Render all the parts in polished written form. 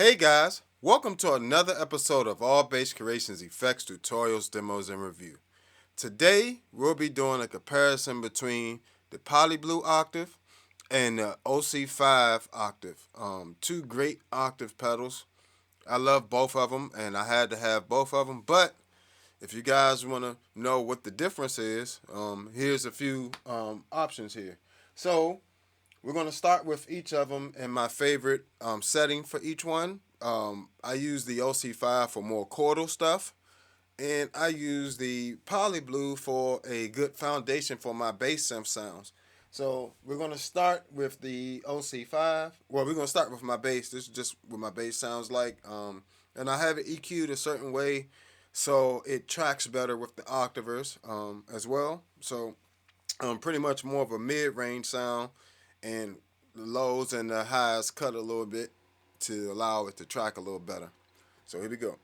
Hey guys, welcome to another episode of All Bass Creations Effects Tutorials, Demos, and Review. Today we'll be doing a comparison between the Blue Octave and the OC-5 Octave. Two great octave pedals. I love both of them and I had to have both of them, but if you guys want to know what the difference is, here's a few options here. So we're going to start with each of them and my favorite setting for each one. I use the OC-5 for more chordal stuff, and I use the Blue for a good foundation for my bass synth sounds. So we're going to start with the OC-5. Well, we're going to start with my bass. This is just what my bass sounds like. And I have it EQ'd a certain way so it tracks better with the octavers as well. So pretty much more of a mid-range sound, and the lows and the highs cut a little bit to allow it to track a little better. So here we go.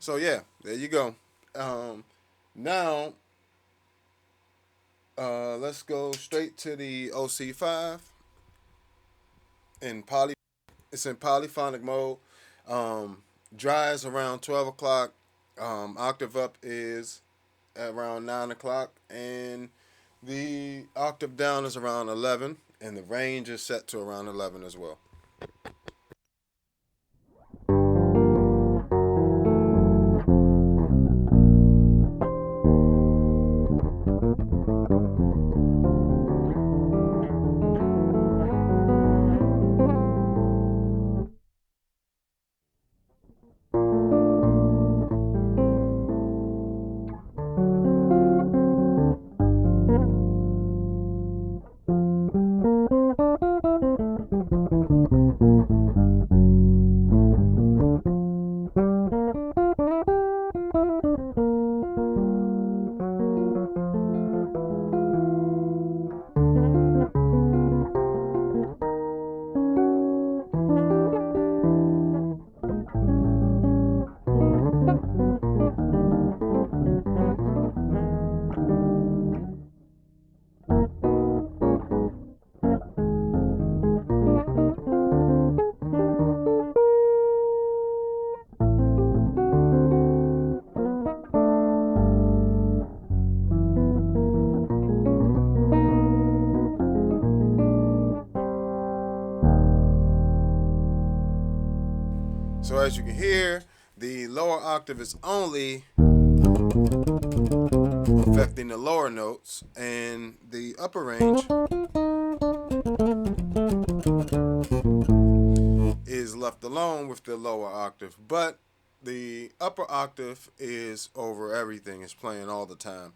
So yeah, there you go. Now let's go straight to the OC-5 in poly. It's in polyphonic mode. Dry is around 12 o'clock. Octave up is around 9 o'clock, and the octave down is around 11, and the range is set to around 11 as well. So as you can hear, the lower octave is only affecting the lower notes, and the upper range is left alone with the lower octave. But the upper octave is over everything, it's playing all the time.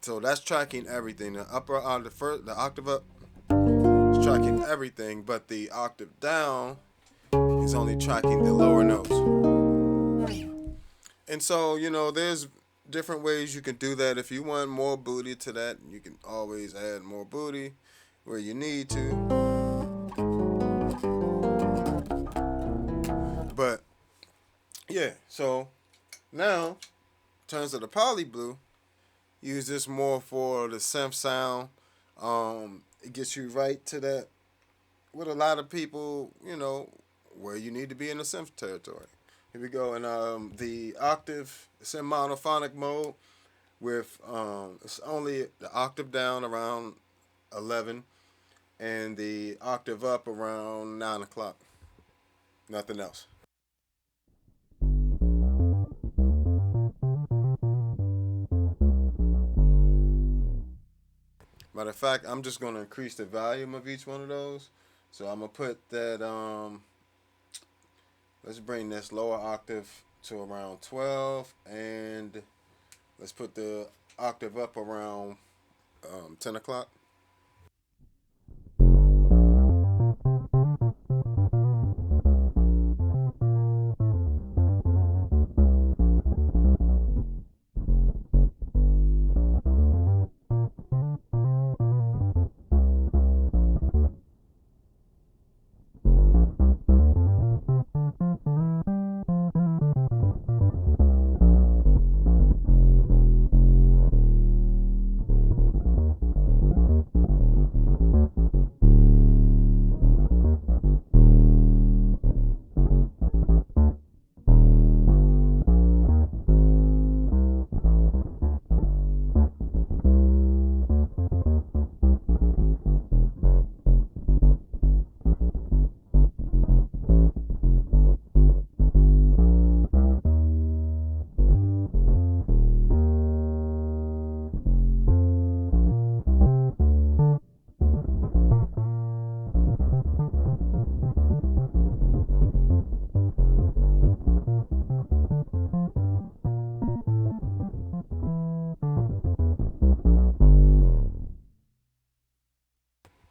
So that's tracking everything. The upper octave, the octave up is tracking everything, but the octave down is only tracking the lower notes. And so, there's different ways you can do that. If you want more booty to that, you can always add more booty where you need to. But yeah, so now in terms of the Blue, use this more for the synth sound. It gets you right to that with a lot of people, where you need to be in the synth territory. Here we go. And the octave, it's in monophonic mode with it's only the octave down around 11 and the octave up around 9 o'clock. Nothing else. Matter of fact, I'm just going to increase the volume of each one of those. So I'm going to put that Let's bring this lower octave to around 12, and let's put the octave up around 10 o'clock.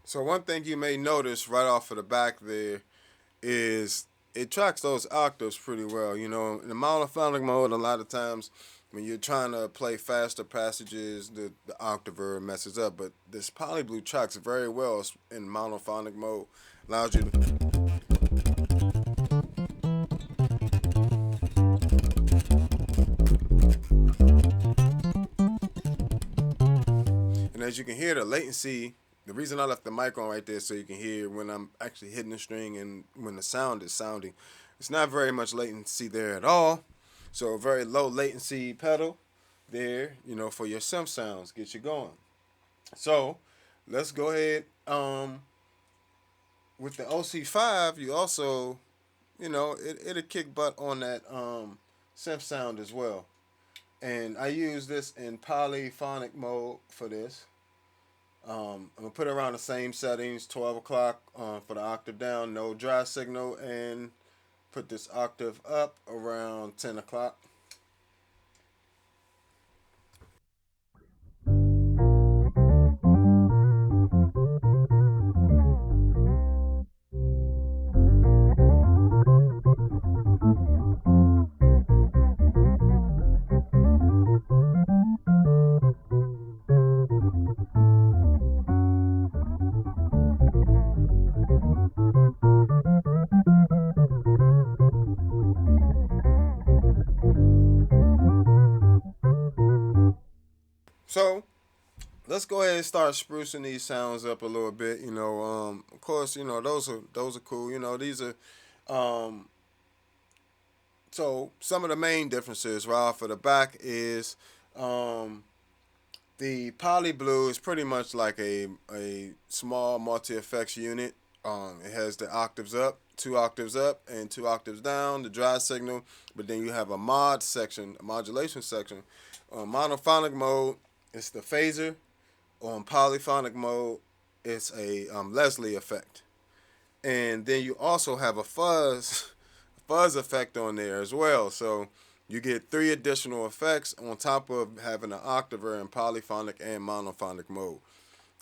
So one thing you may notice right off of the back there is it tracks those octaves pretty well. You know, in the monophonic mode, a lot of times when you're trying to play faster passages, the octaver messes up. But this Poly Blue tracks very well in monophonic mode. Allows you to. And as you can hear, the latency. The reason I left the mic on right there so you can hear when I'm actually hitting the string and when the sound is sounding. It's not very much latency there at all. So a very low latency pedal there, you know, for your synth sounds, get you going. So let's go ahead. With the OC-5, you also, you know, it'll kick butt on that synth sound as well. And I use this in polyphonic mode for this. I'm going to put it around the same settings, 12 o'clock for the octave down, no dry signal, and put this octave up around 10 o'clock. So let's go ahead and start sprucing these sounds up a little bit. You know, of course, you know those are cool. You know, these are so some of the main differences right off of the back is the Poly Blue is pretty much like a small multi effects unit. It has the octaves up, 2 octaves up, and 2 octaves down, the dry signal. But then you have a mod section, a modulation section. On monophonic mode, it's the phaser. On polyphonic mode, it's a Leslie effect. And then you also have a fuzz effect on there as well. So you get 3 additional effects on top of having an octaver in polyphonic and monophonic mode.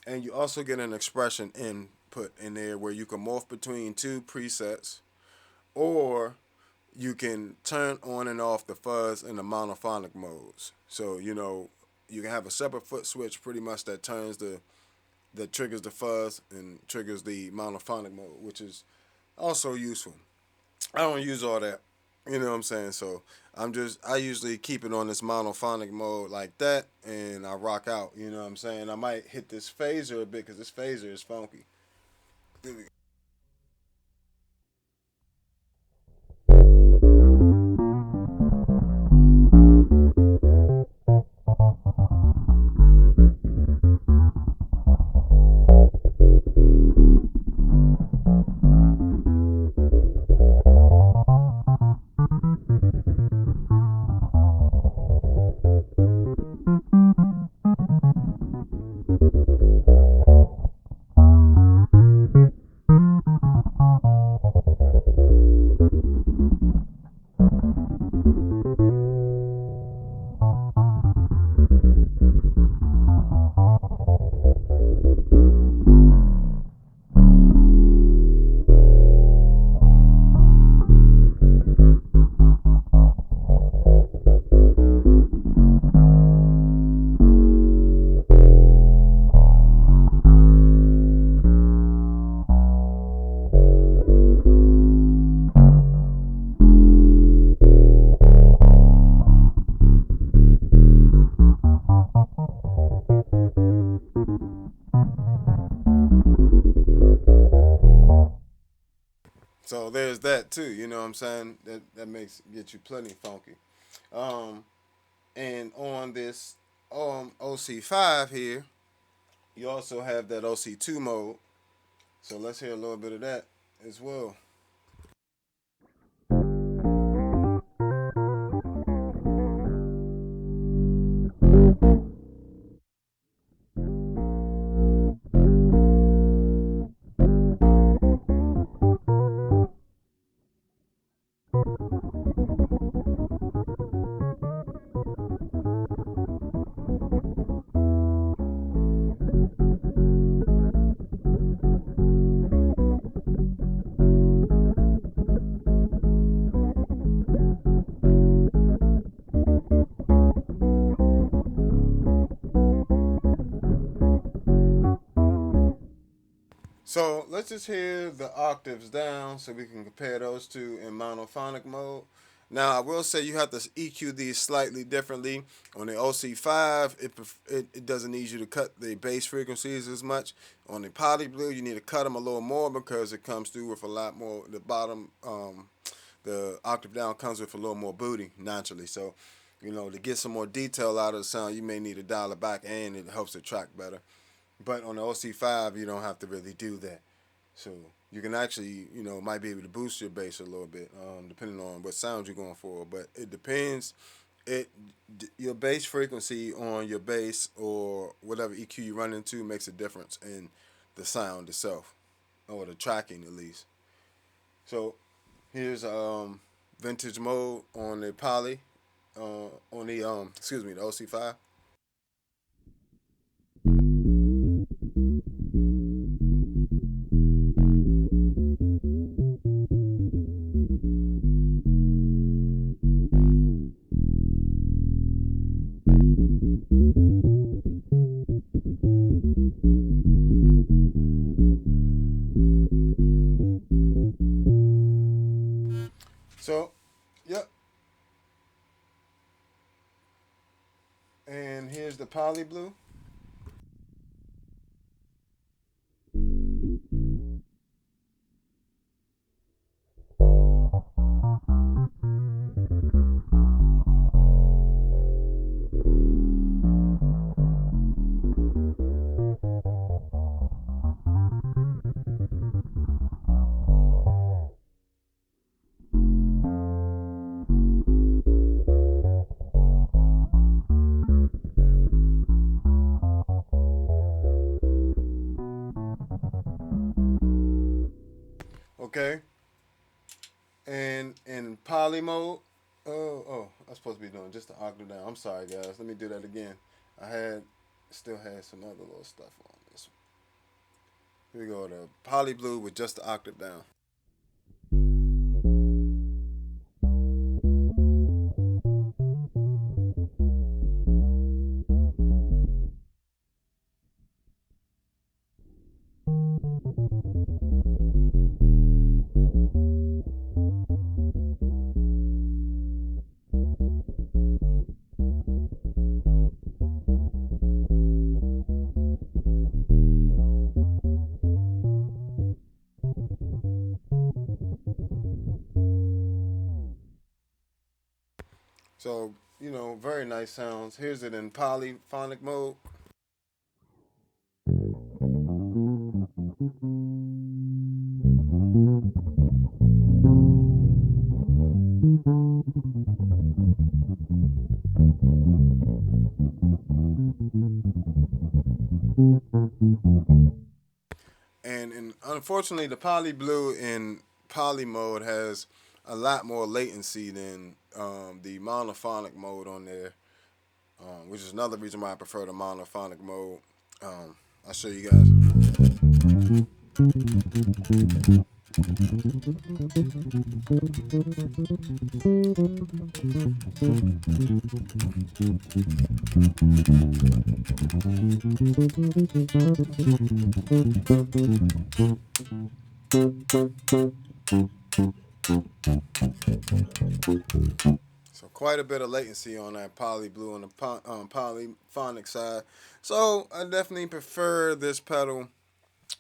And you also get an expression input in there where you can morph between 2 presets, or you can turn on and off the fuzz in the monophonic modes. So, you know, you can have a separate foot switch pretty much that triggers the fuzz and triggers the monophonic mode, which is also useful. I don't use all that, you know what I'm saying? So I usually keep it on this monophonic mode like that, and I rock out, you know what I'm saying? I might hit this phaser a bit because this phaser is funky. Here we go. So there's that too. You know what I'm saying? That makes get you plenty funky. Um, and on this OC5 here, you also have that OC2 mode. So let's hear a little bit of that as well. So let's just hear the octaves down so we can compare those two in monophonic mode. Now I will say you have to EQ these slightly differently. On the OC5, it doesn't need you to cut the bass frequencies as much. On the Poly Blue, you need to cut them a little more because it comes through with a lot more. The bottom, the octave down comes with a little more booty naturally. So, to get some more detail out of the sound, you may need to dial it back, and it helps the track better. But on the OC5, you don't have to really do that. So you can actually, might be able to boost your bass a little bit, depending on what sound you're going for. But it depends. It Your bass frequency on your bass or whatever EQ you run into makes a difference in the sound itself, or the tracking at least. So here's vintage mode on the Poly, on the the OC5. So, yep. And here's the Poly Blue. Okay. And in Poly mode, I'm supposed to be doing just the octave down. I'm sorry, guys. Let me do that again. I still had some other little stuff on this one. Here we go. The Poly Blue with just the octave down. So, very nice sounds. Here's it in polyphonic mode. And unfortunately, the Poly Blue in poly mode has a lot more latency than the monophonic mode on there, which is another reason why I prefer the monophonic mode. I'll show you guys. So quite a bit of latency on that Poly Blue on the polyphonic side. So I definitely prefer this pedal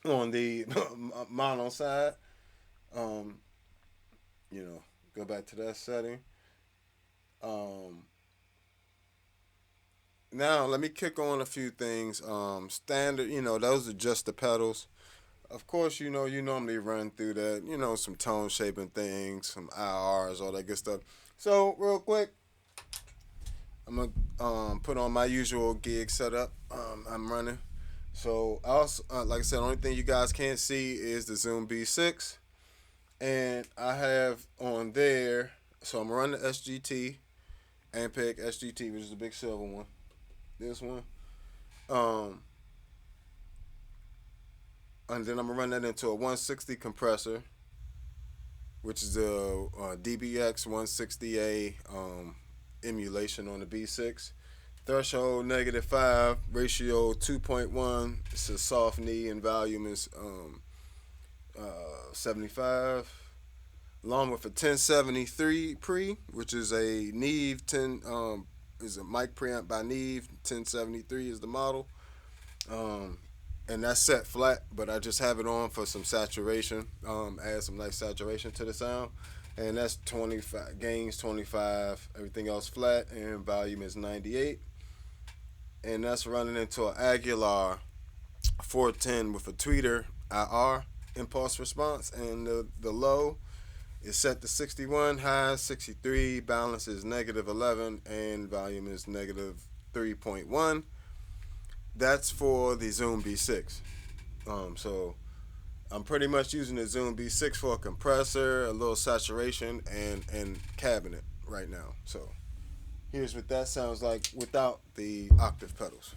on the mono side. Go back to that setting. Um, Now let me kick on a few things. Standard, those are just the pedals. Of course, you normally run through that, some tone shaping things, some IRs, all that good stuff. So real quick, I'm gonna put on my usual gig setup. I'm running. So I also, like I said, the only thing you guys can't see is the Zoom B6, and I have on there. So I'm running the SGT, ampeg SGT, which is the big silver one. This one. Um, and then I'm gonna run that into a 160 compressor, which is a, DBX 160A emulation on the B6. Threshold -5, ratio 2.1. It's a soft knee, and volume is 75. Along with a 1073 pre, which is a Neve 10, is a mic preamp by Neve. 1073 is the model. Um, and that's set flat, but I just have it on for some saturation, add some nice saturation to the sound. And that's 25, gains 25, everything else flat, and volume is 98. And that's running into an Aguilar 410 with a tweeter IR impulse response, and the low is set to 61, high 63, balance is -11, and volume is -3.1. That's for the Zoom B6. So I'm pretty much using the Zoom B6 for a compressor, a little saturation, and cabinet right now. So here's what that sounds like without the octave pedals.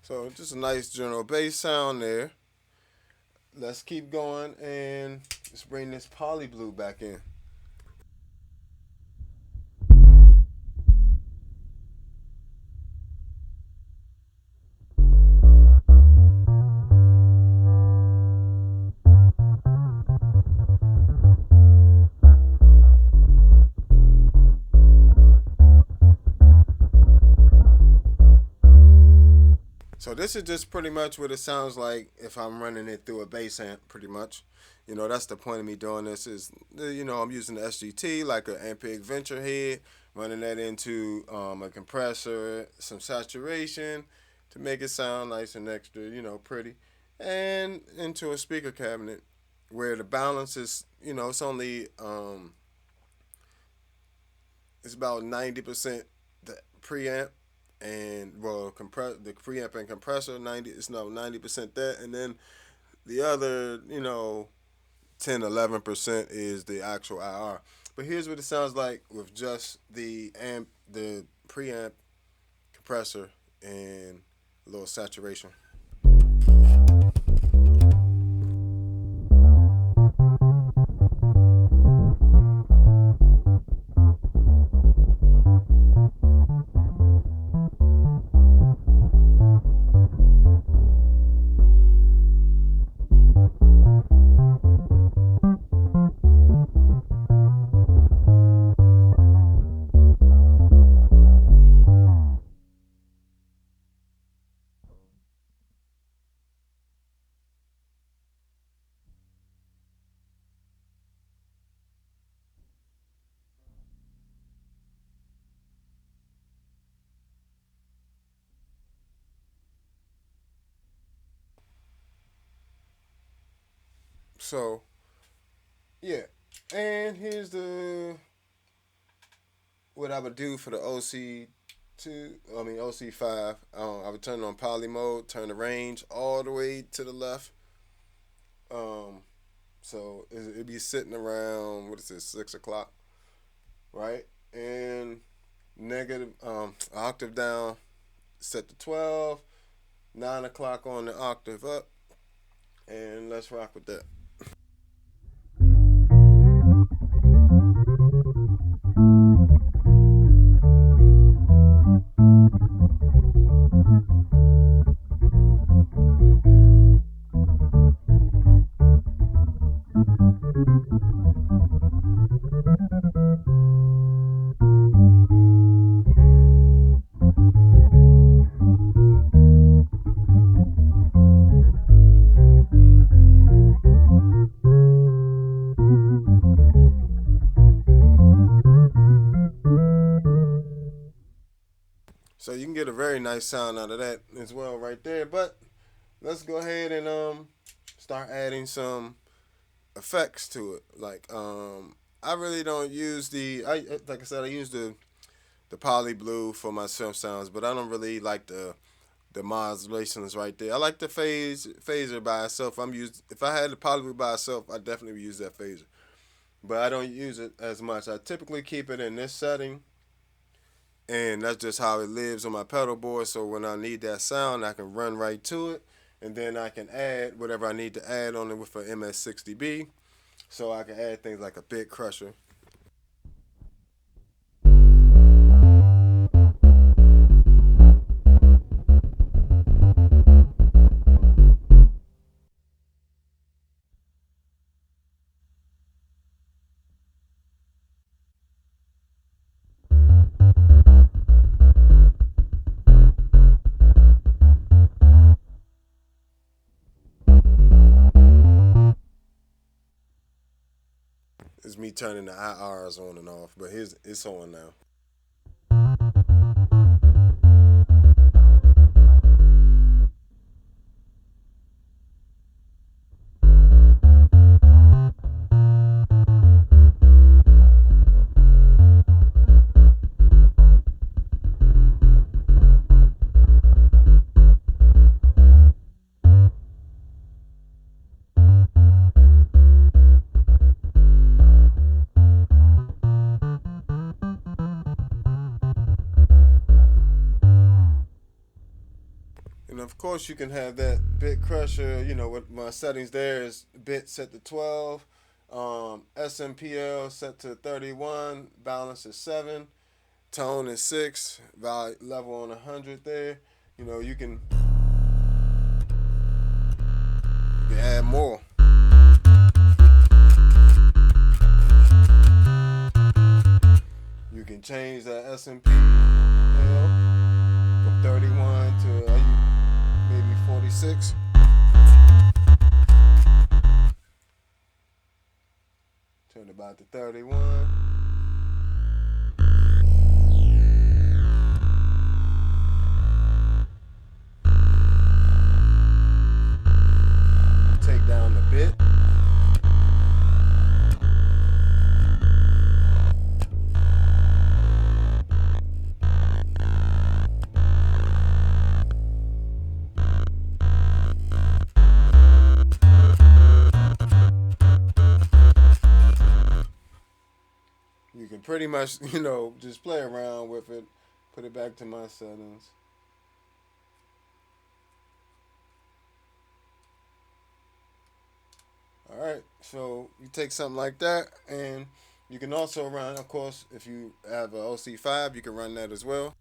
So just a nice general bass sound there. Let's keep going and let's bring this poly blue back in. So this is just pretty much what it sounds like if I'm running it through a bass amp, pretty much. That's the point of me doing this is, I'm using the SGT like an ampeg venture head, running that into a compressor, some saturation to make it sound nice and extra, pretty, and into a speaker cabinet where the balance is, it's only, it's about 90% the preamp and well the preamp and compressor 90% that, and then the other 10-11% is the actual IR. But here's what it sounds like with just the preamp, compressor, and a little saturation. So yeah, and here's the what I would do for the OC5, I would turn it on poly mode, turn the range all the way to the left. So it'd be sitting around, what is this, 6 o'clock, right? And negative octave down, set to 12, 9 o'clock on the octave up, and let's rock with that. So you can get a very nice sound out of that as well right there. But let's go ahead and start adding some effects to it. Like I really don't use like I said, I use the poly blue for my synth sounds, but I don't really like the modulations right there. I like the phaser by itself. If I had the poly blue by itself, I definitely would use that phaser. But I don't use it as much. I typically keep it in this setting, and that's just how it lives on my pedal board. So when I need that sound, I can run right to it, and then I can add whatever I need to add on it with an MS-60B. So I can add things like a bit crusher. It's me turning the IRs on and off, but it's on now. And of course, you can have that bit crusher. With my settings there is bit set to 12, SMPL set to 31, balance is 7, tone is 6, level on 100 there. You can add more. You can change that SMPL from 31 to 46. Turn it back to 31. Take down the bit. You can pretty much, just play around with it. Put it back to my settings. Alright, so you take something like that, and you can also run, of course, if you have an OC-5, you can run that as well.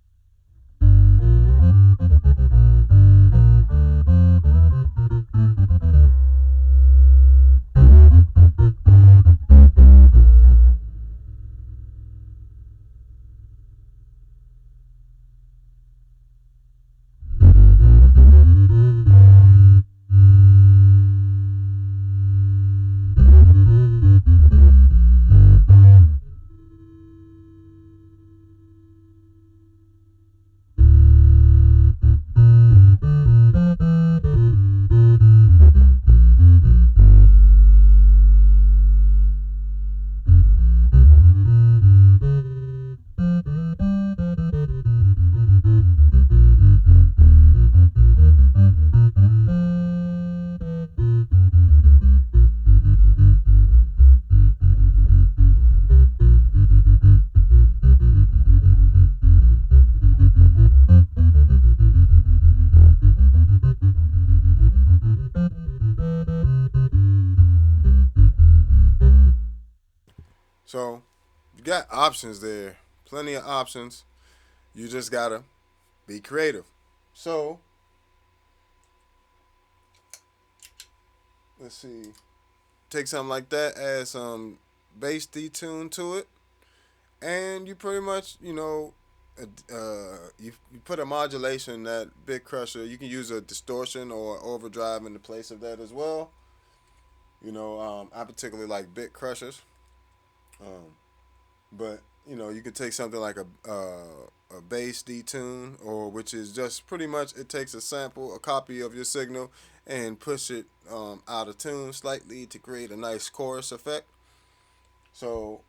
got options there, plenty of options. You just gotta be creative. So let's see, take something like that, add some bass detune to it, and you pretty much, you put a modulation, that bit crusher. You can use a distortion or overdrive in the place of that as well. I particularly like bit crushers, um, but you could take something like a bass detune, or which is just pretty much it takes a sample, a copy of your signal, and push it out of tune slightly to create a nice chorus effect. So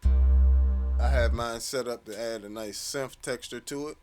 I have mine set up to add a nice synth texture to it.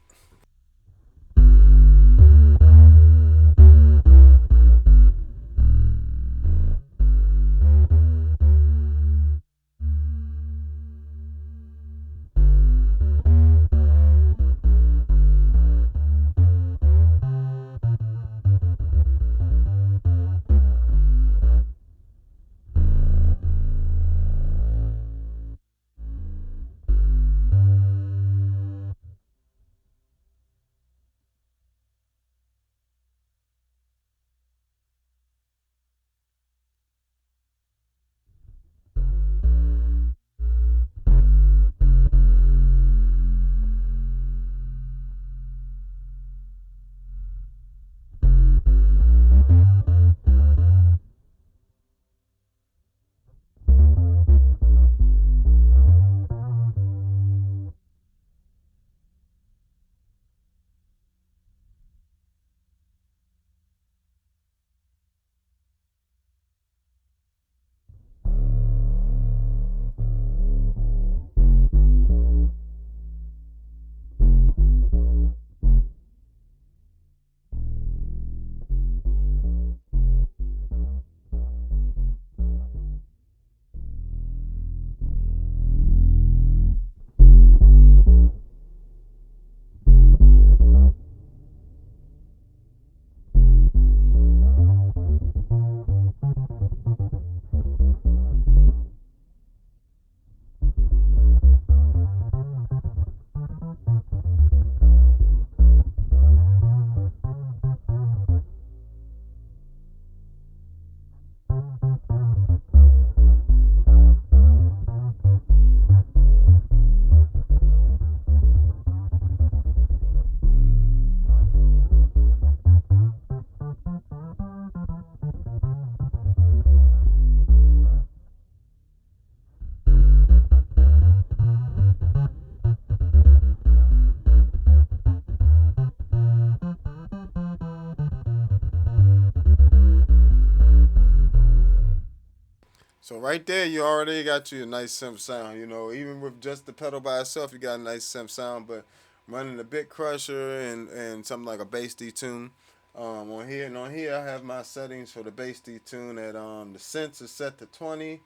So right there, you already got you a nice synth sound. Even with just the pedal by itself, you got a nice synth sound. But running a bit crusher and something like a bass detune on here, I have my settings for the bass detune. At the synth is set to 20,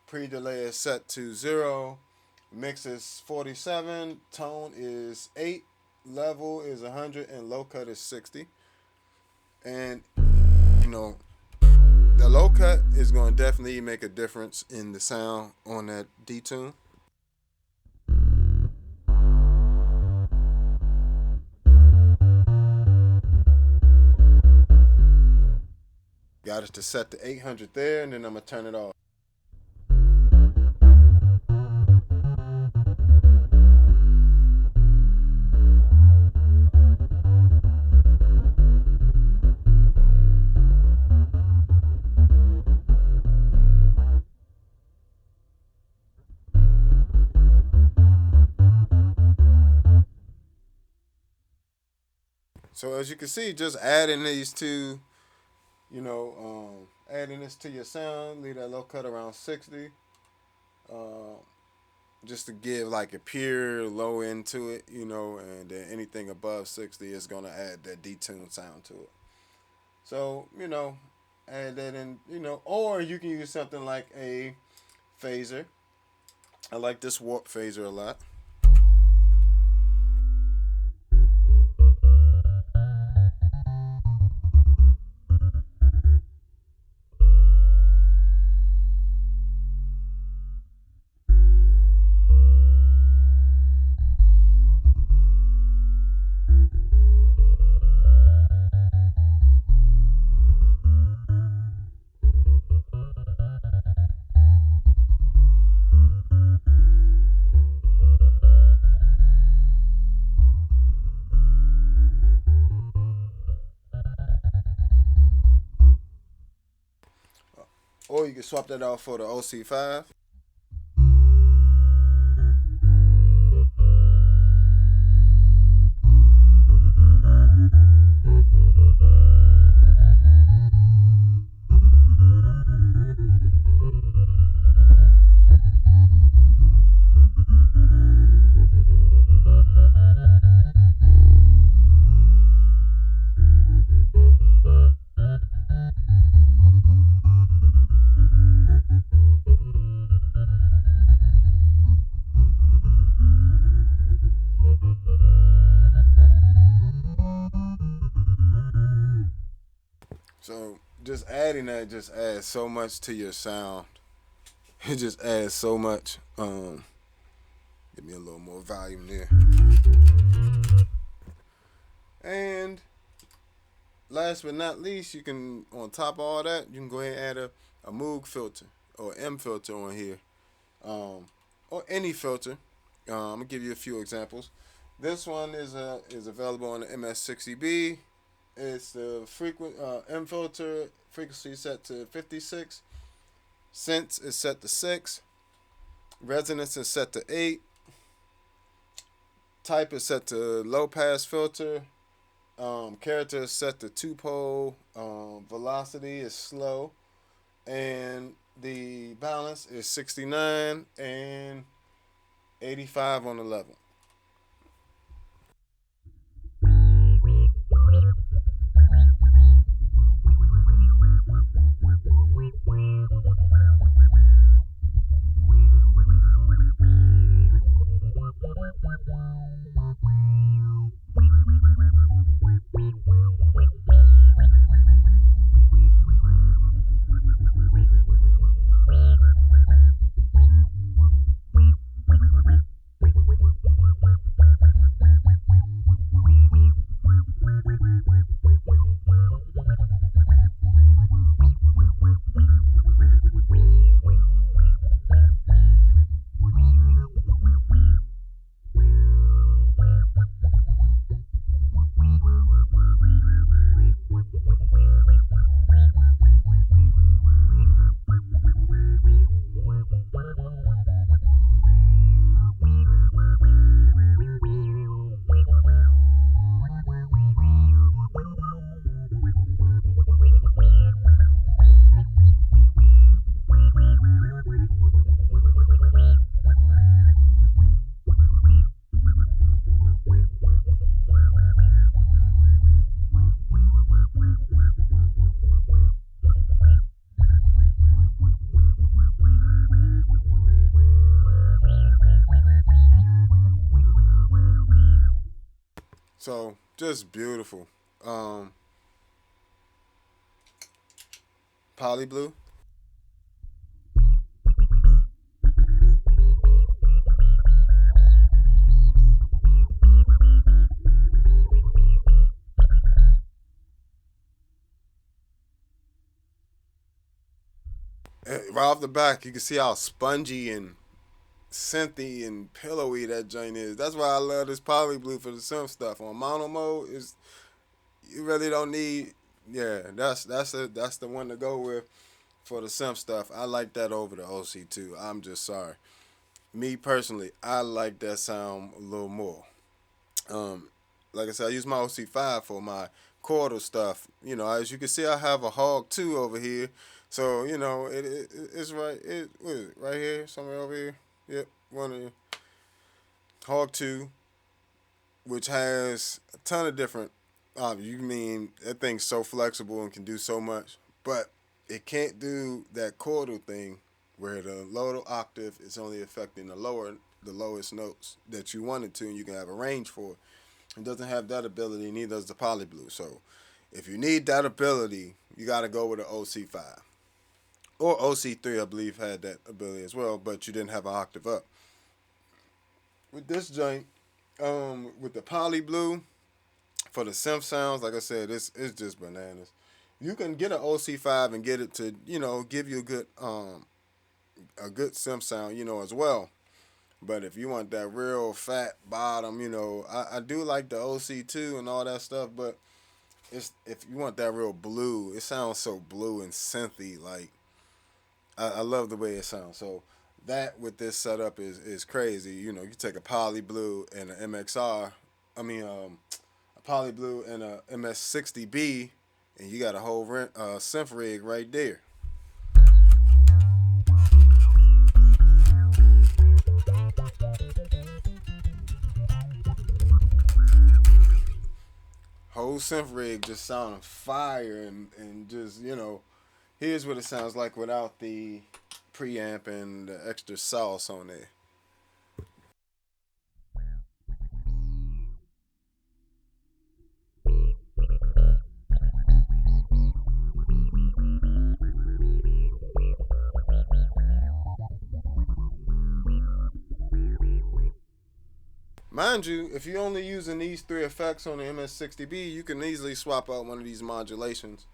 pre-delay is set to 0, mix is 47, tone is 8, level is 100, and low cut is 60. And you know the low cut is going to definitely make a difference in the sound on that detune. Got it to set to 800 there, and then I'm going to turn it off. So as you can see, just adding these two, adding this to your sound, leave that low cut around 60, uh, just to give like a pure low end to it, and then anything above 60 is gonna add that detune sound to it. So add that in, or you can use something like a phaser. I like this warp phaser a lot. or you can swap that out for the OC-5. So just adding that just adds so much to your sound. It just adds so much. Give me a little more volume there. And last but not least, you can, on top of all that, you can go ahead and add a Moog filter or M filter on here, or any filter. I'm gonna give you a few examples. This one is available on the MS-60B. It's the M filter frequency set to 56. Synth is set to 6. Resonance is set to 8. Type is set to low pass filter. Character is set to 2-pole. Velocity is slow. And the balance is 69 and 85 on the level. So just beautiful. Poly Blue. Right off the back, you can see how spongy and synthy and pillowy that joint is. That's why I love this Poly Blue for the synth stuff. On mono mode, is you really don't need. Yeah, that's the one to go with for the synth stuff. I like that over the OC2. I'm just sorry. Me personally, I like that sound a little more. Um, like I said, I use my OC-5 for my chordal stuff. You know, as you can see, I have a Hog 2 over here. So, you know, it's right, what is it, right here, somewhere over here. Yep, one of the Hog 2, which has a ton of different, you mean, that thing's so flexible and can do so much, but it can't do that chordal thing where the lower octave is only affecting the lowest notes that you want it to, and you can have a range for it. It doesn't have that ability, neither does the Poly Blue. So if you need that ability, you got to go with the OC-5. Or OC-3, I believe, had that ability as well, but you didn't have an octave up. With this joint, with the Poly Blue, for the synth sounds, like I said, it's just bananas. You can get an OC-5 and get it to, you know, give you a good synth sound, you know, as well. But if you want that real fat bottom, you know, I do like the OC2 and all that stuff, but if you want that real blue, it sounds so blue and synthy, like, I love the way it sounds. So that with this setup is crazy. You know, you take a Poly Blue and an MXR, I mean a Poly Blue and a MS60B, and you got a whole synth rig right there. Whole synth rig just sounding fire and just, you know, here's what it sounds like without the preamp and the extra sauce on there. Mind you, if you're only using these three effects on the MS60B, you can easily swap out one of these modulations.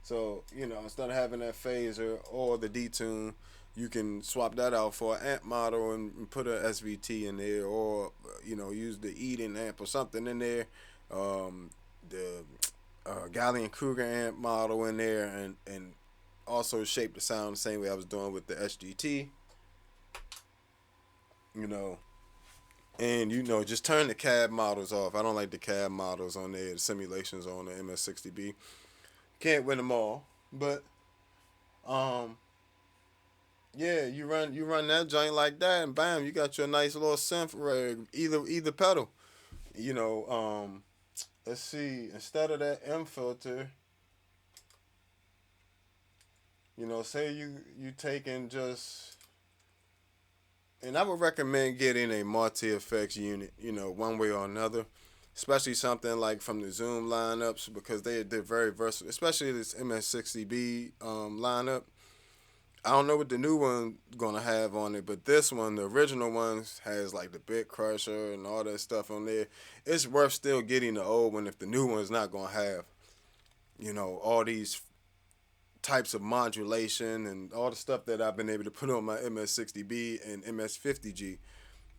So, you know, instead of having that phaser or the detune, you can swap that out for an amp model and put a SVT in there, or, you know, use the Eden amp or something in there, the Gallian Kruger amp model in there, and also shape the sound the same way I was doing with the SGT, you know. And you know, just turn the cab models off. I don't like the cab models on there, the simulations on the MS60B. Can't win them all, but um, yeah, you run that joint like that, and bam, you got your nice little synth rig, either pedal. You know, let's see, instead of that M filter, you know, say you taking just, and I would recommend getting a multi effects unit, you know, one way or another, especially something like from the Zoom lineups, because they're very versatile, especially this MS60B lineup. I don't know what the new one gonna have on it, but this one, the original ones, has like the bit crusher and all that stuff on there. It's worth still getting the old one if the new one's not gonna have, you know, all these types of modulation and all the stuff that I've been able to put on my MS60B and MS50G.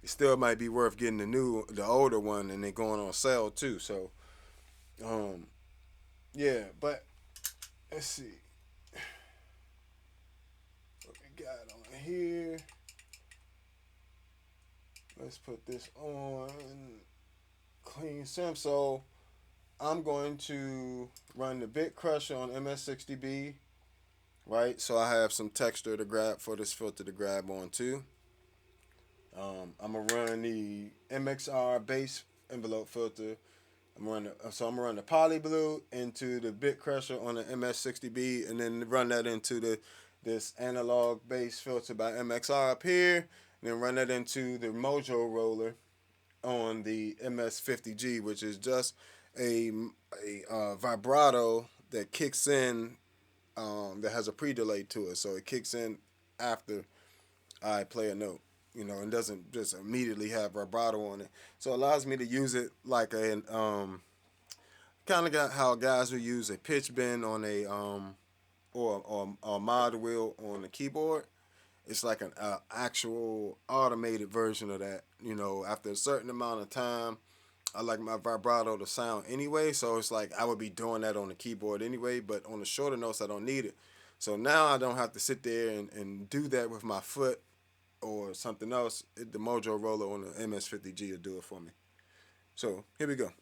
It still might be worth getting the older one, and they're going on sale too. So, um, yeah, but let's see what we got on here. Let's put this on clean sim. So I'm going to run the bit crusher on MS60B, right? So I have some texture to grab for this filter to grab on too. I'm gonna run the MXR bass envelope filter. I'm gonna run the Poly Blue into the bit crusher on the MS60B, and then run that into this analog bass filter by MXR up here, and then run that into the Mojo roller on the MS50G, which is just a vibrato that kicks in, that has a pre delay to it, so it kicks in after I play a note, you know, and doesn't just immediately have vibrato on it. So it allows me to use it like an kind of got how guys will use a pitch bend on a or mod wheel on the keyboard. It's like an actual automated version of that. You know, after a certain amount of time, I like my vibrato to sound anyway. So it's like I would be doing that on the keyboard anyway, but on the shorter notes, I don't need it. So now I don't have to sit there and do that with my foot or something else. The Mojo roller on the MS50G will do it for me. So here we go.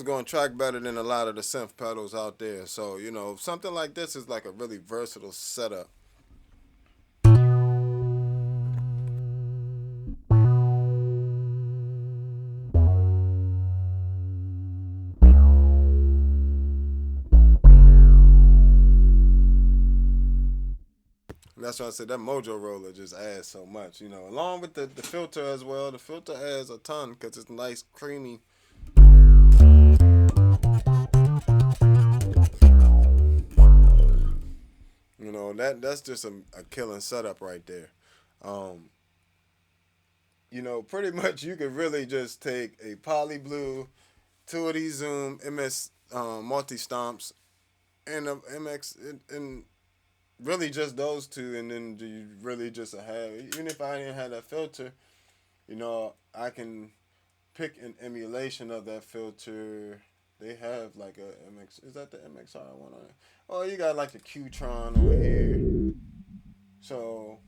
going to track better than a lot of the synth pedals out there. So, you know, something like this is like a really versatile setup. And that's why I said that Mojo roller just adds so much, you know, along with the filter as well. The filter adds a ton because it's nice, creamy. You know, that's just a killing setup right there. Um, you know, pretty much you could really just take a Poly Blue, two of these Zoom MS multi stomps, and a MX, and really just those two, and then you really just have. Even if I didn't have that filter, you know, I can pick an emulation of that filter. They have like a MX. Is that the MXR one on it? Oh, you got like the Qtron over here. So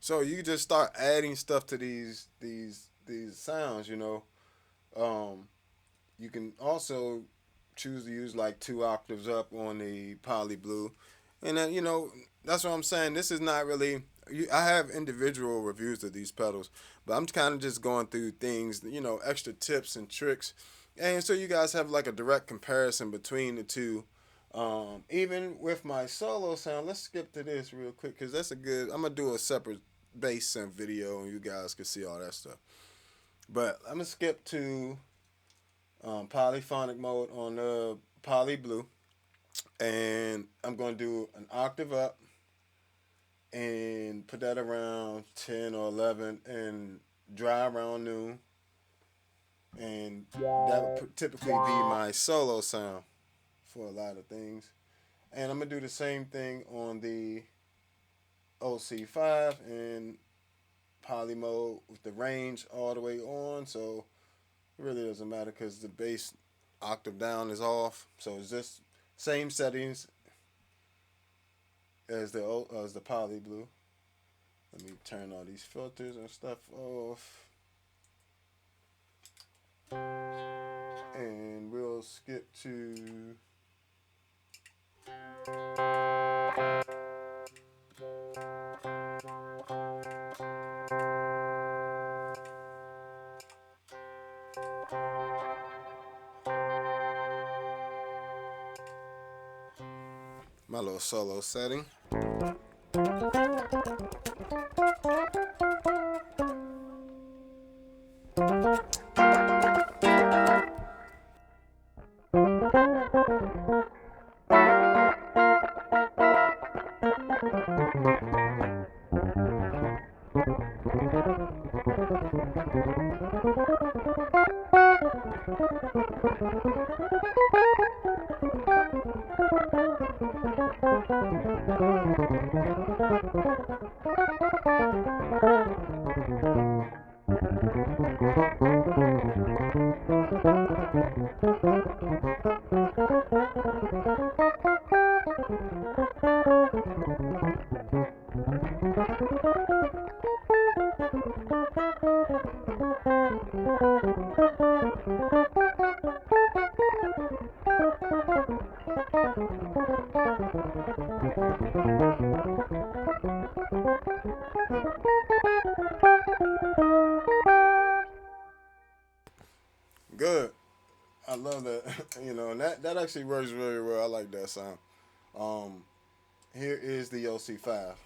so you just start adding stuff to these sounds, you know. Um, you can also choose to use like 2 octaves up on the Poly Blue, and then you know that's what I'm saying. This is not really. I have individual reviews of these pedals, but I'm kind of just going through things, you know, extra tips and tricks, and so you guys have like a direct comparison between the two. Even with my solo sound, let's skip to this real quick because that's a good. I'm gonna do a separate bass synth video, and you guys can see all that stuff. But I'm gonna skip to polyphonic mode on the Poly Blue, and I'm gonna do an octave up and put that around 10 or 11 and dry around noon, and that would typically be my solo sound for a lot of things. And I'm gonna do the same thing on the OC-5 in poly mode with the range all the way on, so it really doesn't matter because the bass octave down is off. So it's just same settings as the Poly Blue. Let me turn all these filters and stuff off, and we'll skip to my little solo setting. Good. I love that. You know, and that actually works very well. I like that sound. Um, Here is the OC-5.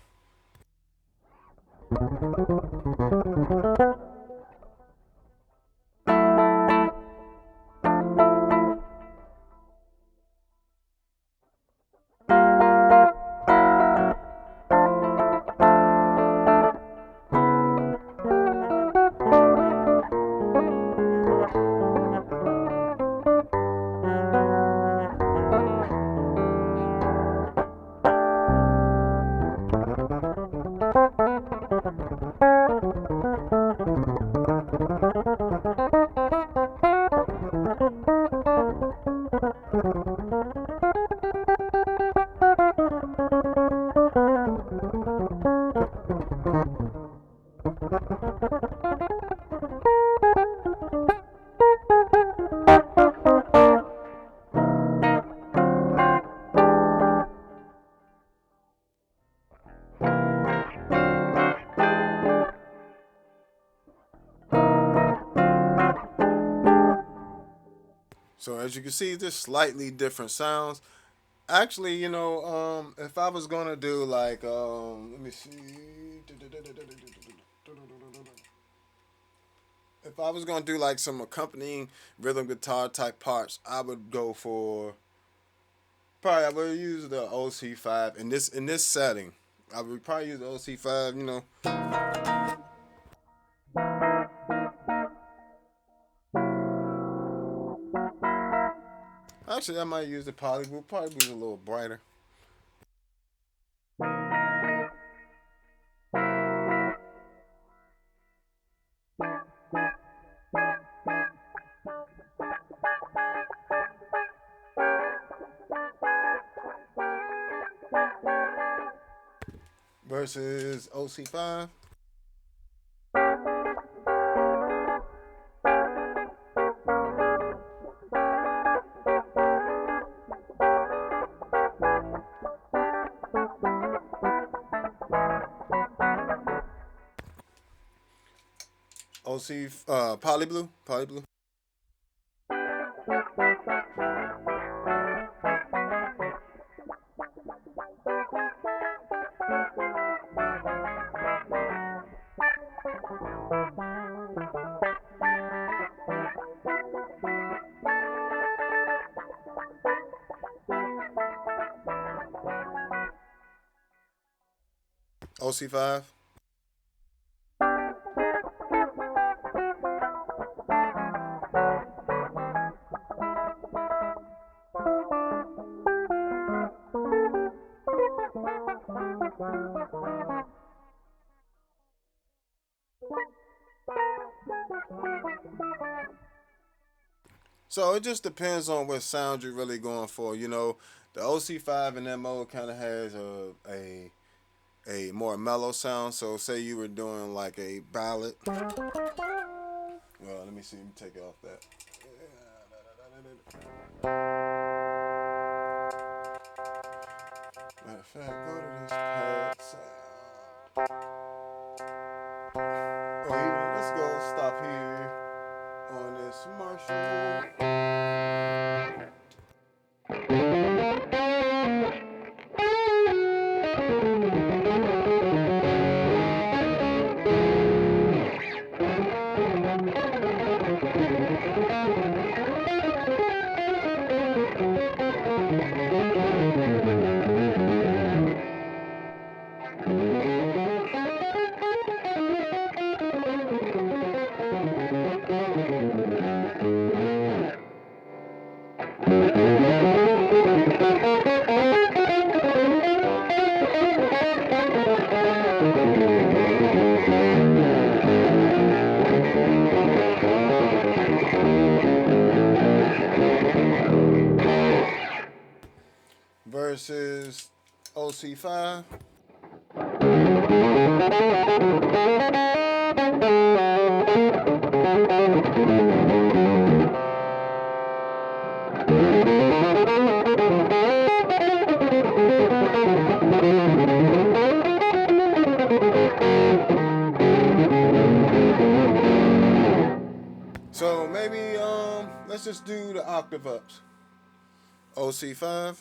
So as you can see, just slightly different sounds. Actually, if I was gonna do like, let me see, if I was gonna do like some accompanying rhythm guitar type parts, I would go for probably I would use the OC-5 in this setting. I would probably use the OC-5. Actually, I might use the Polyblue. Polyblue's a little brighter. Versus OC-5. Polyblue. OC-5. So it just depends on what sound you're really going for. The OC-5 in that mode kind of has a more mellow sound. So say you were doing like a ballad. Well, let me see. Let me take it off that. Matter of fact, go to this pad sound. Or even let's go stop here on this Marshall. Versus OC-5. So maybe let's just do the octave ups. OC-5.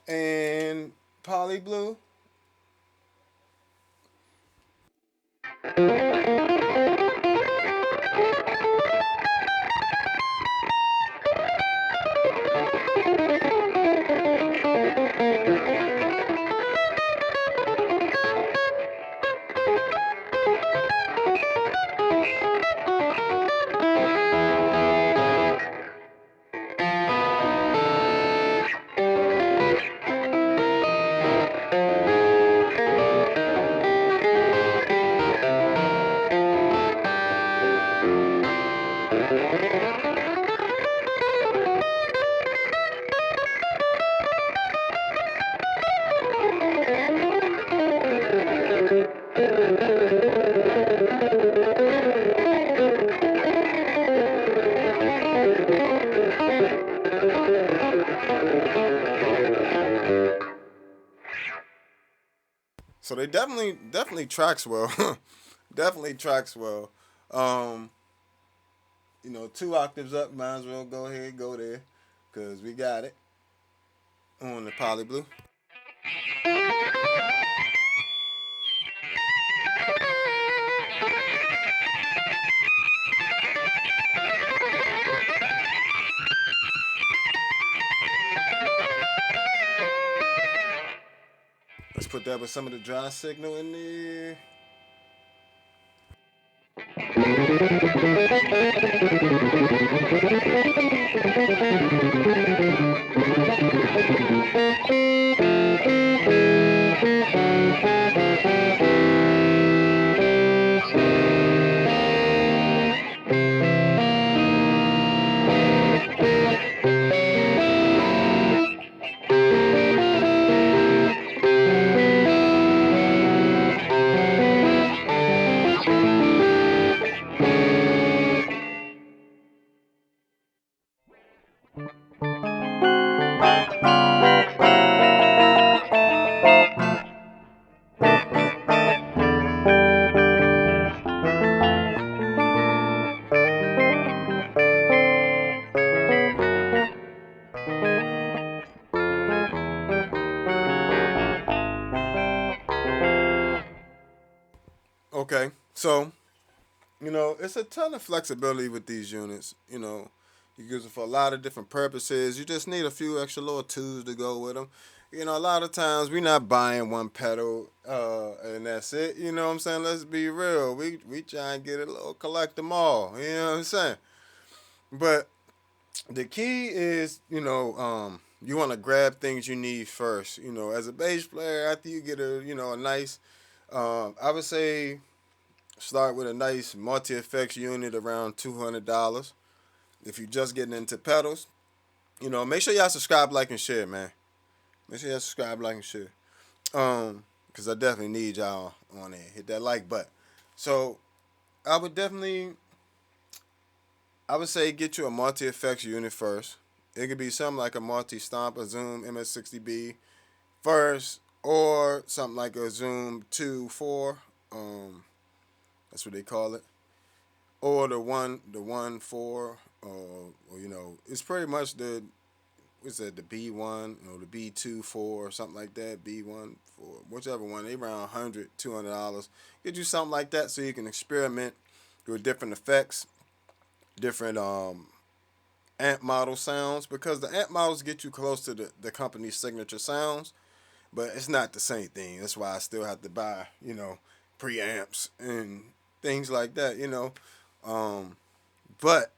And Poly Blue. So they definitely tracks well. Definitely tracks well. Um, 2 octaves up, might as well go ahead, go there, cause we got it on the Poly Blue. Let's put that with some of the dry signal in there. Okay, so it's a ton of flexibility with these units. You use them for a lot of different purposes. You just need a few extra little tools to go with them. A lot of times we're not buying one pedal and that's it. You know what I'm saying? Let's be real. We try and get a little collect them all. You know what I'm saying? But the key is, you want to grab things you need first. As a bass player, after you get a nice, I would say start with a nice multi effects unit around $200. If you're just getting into pedals, make sure y'all subscribe, like, and share, man. Make sure y'all subscribe, like, and share. Cause I definitely need y'all on there. Hit that like button. So I would definitely, I would say get you a multi effects unit first. It could be something like a multi stomp, a Zoom MS60B first, or something like a Zoom 2-4. That's what they call it. Or the 1-4, or it's pretty much the B1, the B2-4, or something like that, B1-4, whichever one. They around $100, $200. Get you something like that so you can experiment with different effects, different amp model sounds, because the amp models get you close to the company's signature sounds, but it's not the same thing. That's why I still have to buy, preamps and things like that. But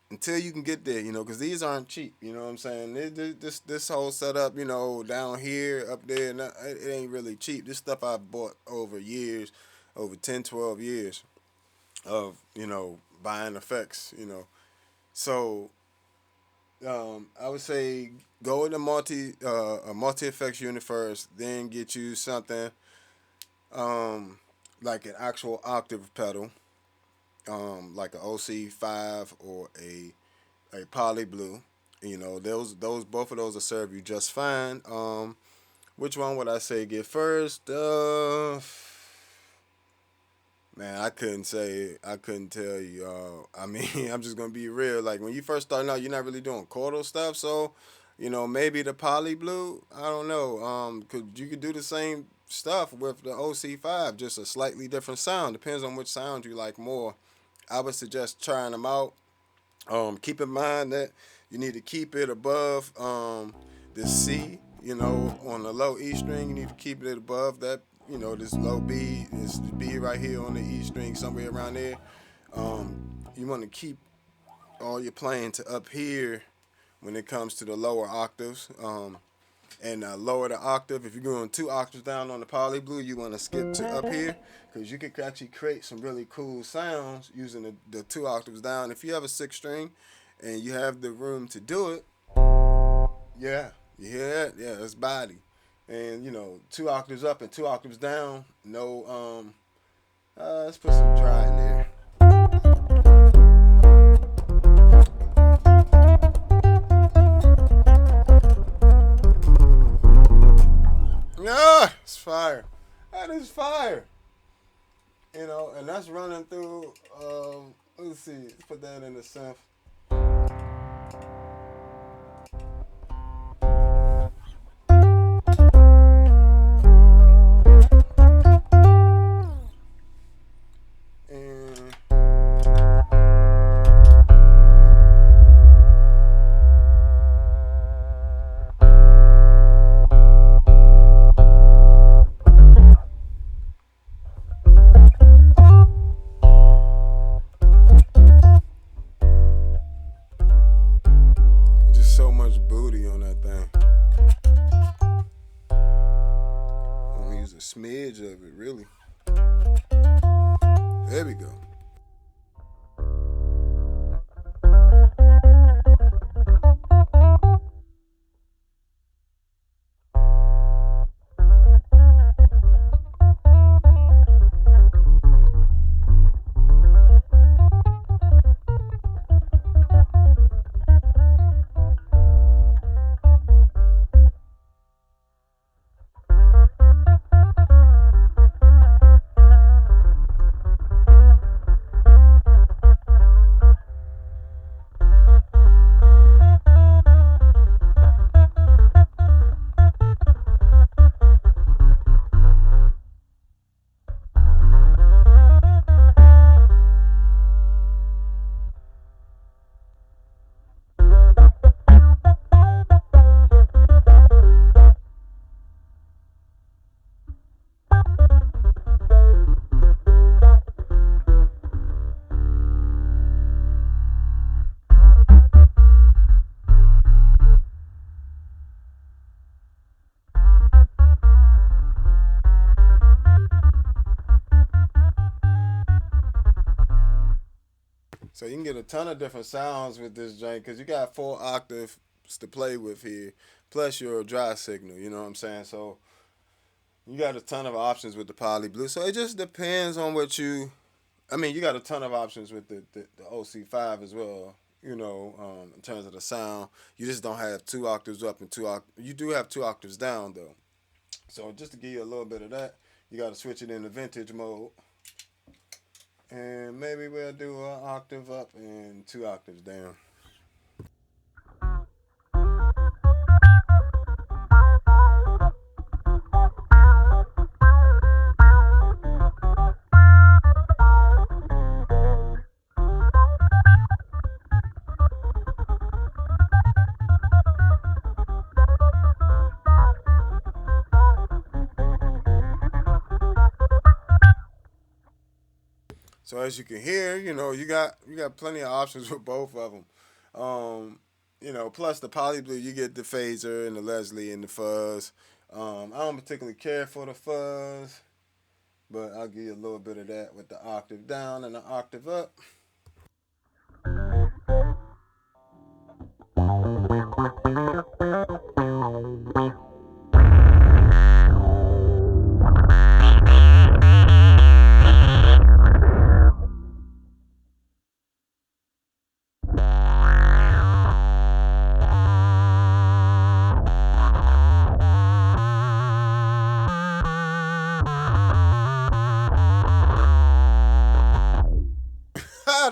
until you can get there, because these aren't cheap. You know what I'm saying? This whole setup, down here, up there, it ain't really cheap. This stuff I bought over years, over 10, 12 years of, buying effects, So I would say go with a multi effects unit first, then get you something like an actual octave pedal, like an OC-5 or a Poly Blue. Those both of those will serve you just fine. Which one would I say get first? Man, I couldn't tell you. I mean, I'm just gonna be real. Like when you first starting out, you're not really doing chordal stuff, so maybe the poly blue. I don't know. Could you could do the same stuff with the OC-5, just a slightly different sound. Depends on which sound you like more. I would suggest trying them out. Keep in mind that you need to keep it above the C. On the low E string, you need to keep it above that. This low B, this B right here on the E string, somewhere around there. You want to keep all your playing to up here when it comes to the lower octaves. And lower the octave. If you're going 2 octaves down on the poly blue, you want to skip to up here because you can actually create some really cool sounds using the 2 octaves down. If you have a 6 string and you have the room to do it, yeah, you hear that? Yeah, that's body. And 2 octaves up and 2 octaves down. No, let's put some dry in there. Ah, it's fire. That is fire. And that's running through. Let's see. Let's put that in the synth. So much booty on that thing. I'm gonna use a smidge of it, really. There we go. So you can get a ton of different sounds with this joint because you got 4 octaves to play with here, plus your dry signal. You know what I'm saying? So you got a ton of options with the poly blue. So it just depends on what you. I mean, you got a ton of options with the OC-5 as well. In terms of the sound, you just don't have 2 octaves up and You do have 2 octaves down though. So just to give you a little bit of that, you got to switch it into vintage mode. And maybe we'll do an octave up and 2 octaves down. So as you can hear, you got plenty of options with both of them. Plus the poly blue, you get the phaser and the Leslie and the fuzz. I don't particularly care for the fuzz, but I'll give you a little bit of that with the octave down and the octave up.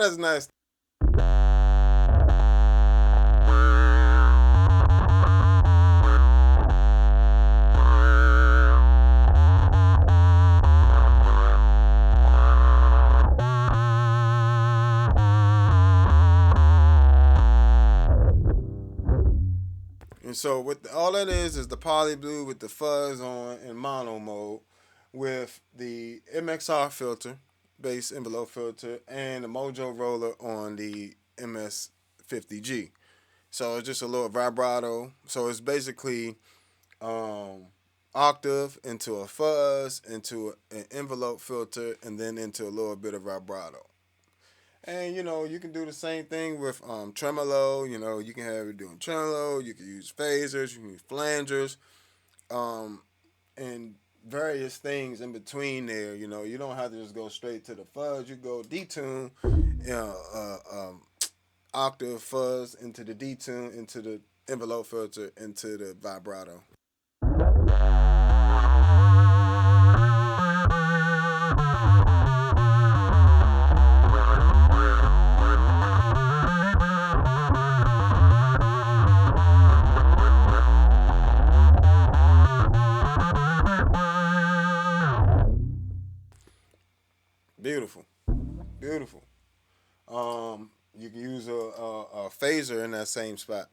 that's nasty. And so all that is the poly blue with the fuzz on in mono mode with the MXR filter, bass envelope filter, and the Mojo roller on the MS50G. So it's just a little vibrato. So it's basically octave into a fuzz, into an envelope filter, and then into a little bit of vibrato. And, you can do the same thing with tremolo. You can have it doing tremolo. You can use phasers. You can use flangers. And various things in between there. You don't have to just go straight to the fuzz. You go detune, octave, fuzz, into the detune, into the envelope filter, into the vibrato. Beautiful, beautiful. You can use a phaser in that same spot.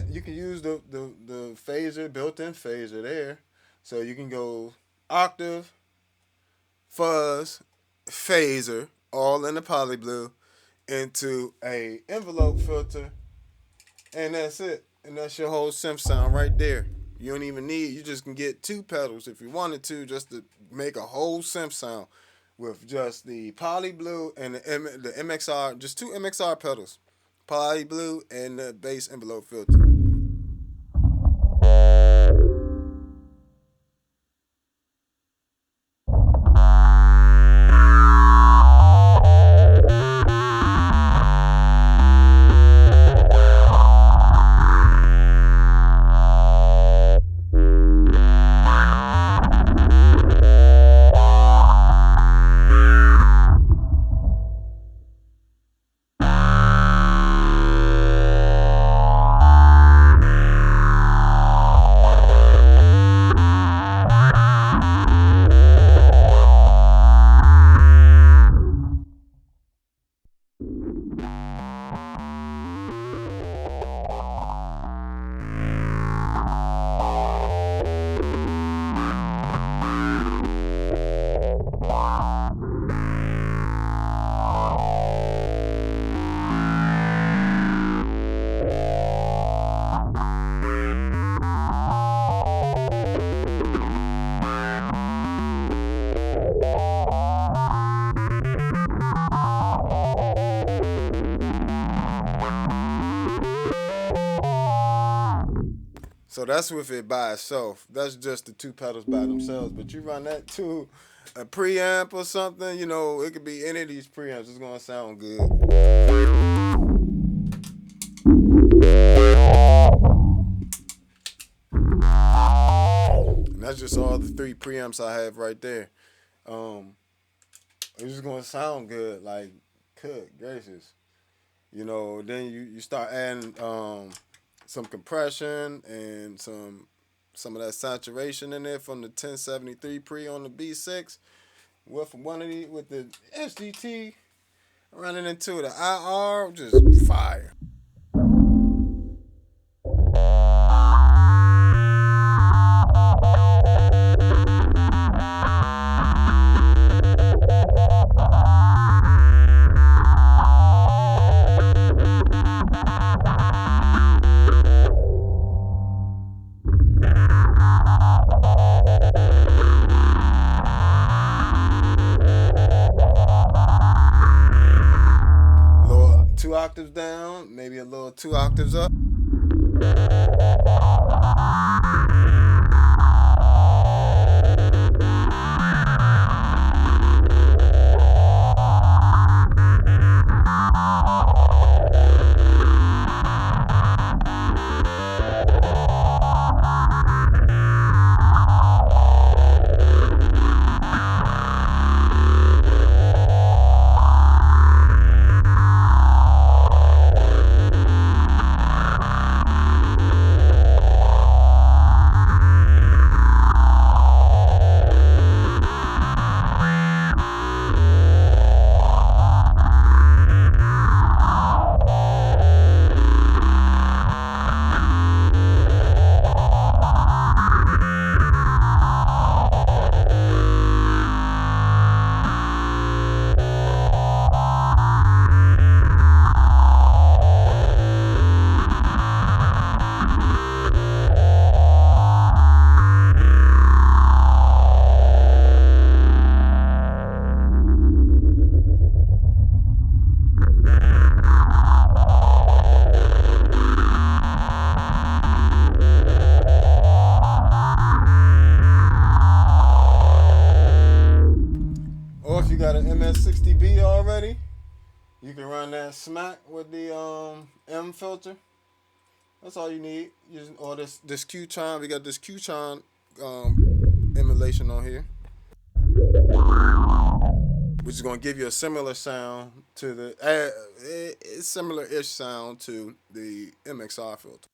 You can use the phaser, built-in phaser there. So you can go octave, fuzz, phaser, all in the poly blue, into a envelope filter, and that's it. And that's your whole synth sound right there. You don't even need, you just can get two pedals if you wanted to, just to make a whole synth sound with just the poly blue and the MXR, just two MXR pedals, poly blue and the bass envelope filter. So that's with it by itself. That's just the two pedals by themselves. But you run that to a preamp or something, it could be any of these preamps. It's going to sound good. And that's just all the three preamps I have right there. It's just going to sound good. Like, good gracious. Then you start adding some compression and some of that saturation in there from the 1073 pre on the B6 with the SGT running into the IR, just fire. 2 octaves down, maybe a little 2 octaves up. Or if you got an MS60B already, you can run that smack with the M filter. That's all you need. Or this Q-Tron. We got this Q-Tron emulation on here, which is going to give you a similar sound to the similar-ish sound to the MXR filter.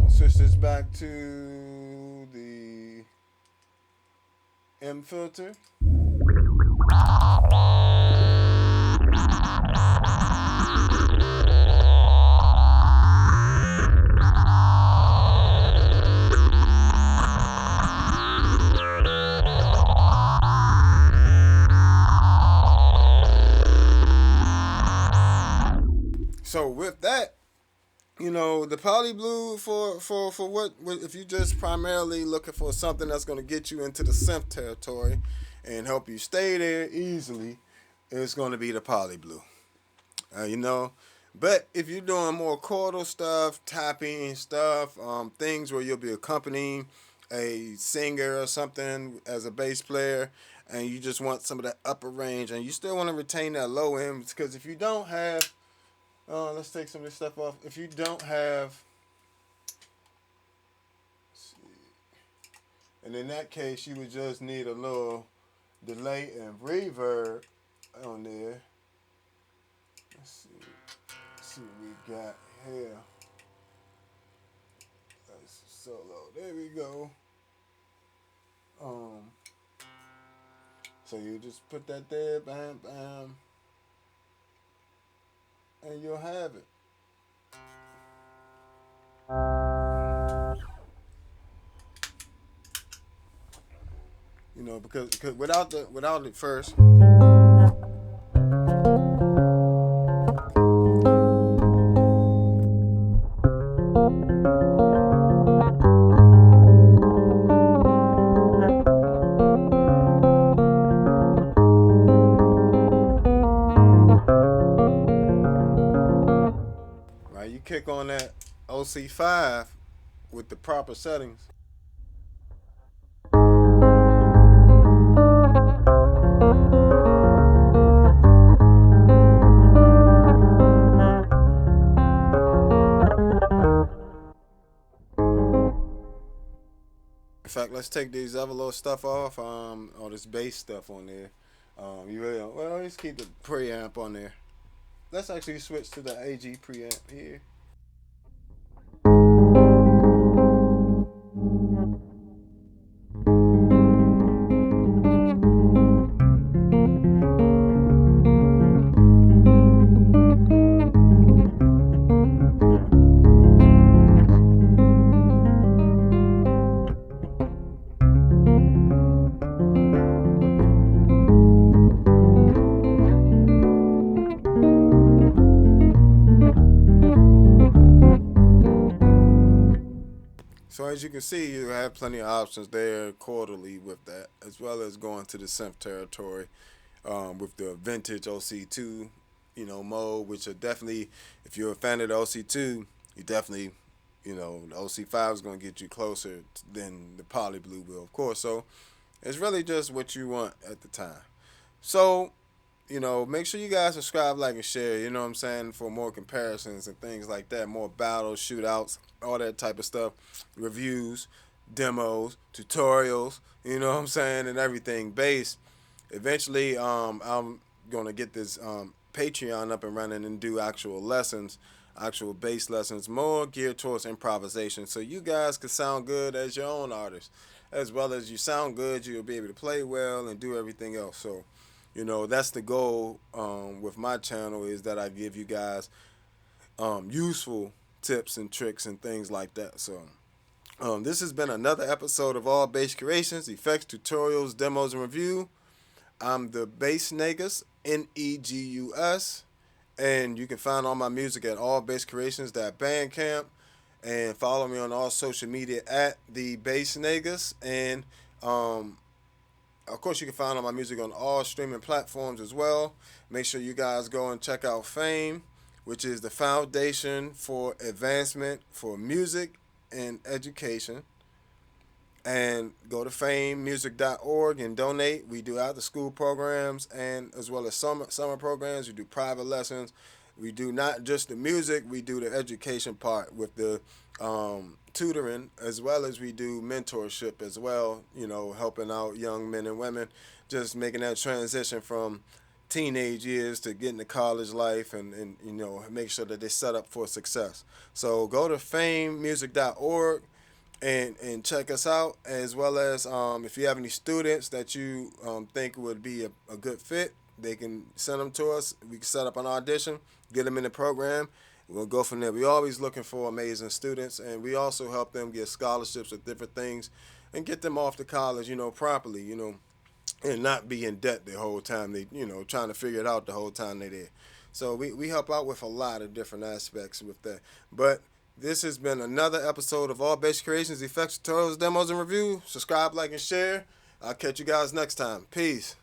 Switch this back to the M filter. So with that, you know, the Poly Blue for what if you just primarily looking for something that's going to get you into the synth territory and help you stay there easily, it's going to be the Poly Blue. You know, but if you're doing more chordal stuff, tapping stuff, things where you'll be accompanying a singer or something as a bass player, and you just want some of that upper range, and you still want to retain that low end, because if you don't have let's take some of this stuff off. If you don't have, and in that case, you would just need a little delay and reverb on there. Let's see what we got here. That's solo. There we go. So you just put that there, bam, bam. And you'll have it. You know, because without it first. You kick on that OC-5 with the proper settings. In fact, let's take these other little stuff off, all this bass stuff on there. You really don't, well, let's keep the preamp on there. Let's actually switch to the AG preamp here. as you can see, you have plenty of options there quarterly with that, as well as going to the synth territory with the vintage OC2, mode, which are definitely, if you're a fan of the OC2, you definitely, the OC-5 is going to get you closer than the Poly Blue will, of course. So it's really just what you want at the time. So, make sure you guys subscribe, like, and share, you know what I'm saying, for more comparisons and things like that, more battles, shootouts, all that type of stuff, reviews, demos, tutorials, you know what I'm saying, and everything bass. Eventually, I'm going to get this Patreon up and running and do actual lessons, actual bass lessons, more geared towards improvisation, so you guys can sound good as your own artist. As well as you sound good, you'll be able to play well and do everything else. So, that's the goal with my channel, is that I give you guys useful tips and tricks and things like that. So, this has been another episode of All Bass Creations, Effects, Tutorials, Demos, and Review. I'm the Bass Negus, Negus, and you can find all my music at allbasscreations.bandcamp, and follow me on all social media at the Bass Negus, and of course you can find all my music on all streaming platforms as well. Make sure you guys go and check out Fame, which is the foundation for advancement for music and education. And go to famemusic.org and donate. We do after school programs, and as well as summer programs. We do private lessons. We do not just the music, we do the education part with the tutoring, as well as we do mentorship as well, helping out young men and women, just making that transition from teenage years to getting to college life, and make sure that they're set up for success. So go to famemusic.org and check us out, as well as if you have any students that you think would be a good fit, they can send them to us. We can set up an audition, get them in the program. We'll go from there. We're always looking for amazing students, and we also help them get scholarships or different things and get them off to college, properly, and not be in debt the whole time they, trying to figure it out the whole time they're there. So we help out with a lot of different aspects with that. But this has been another episode of All Bass Creations, Effects, Tutorials, Demos, and Review. Subscribe, like, and share. I'll catch you guys next time. Peace.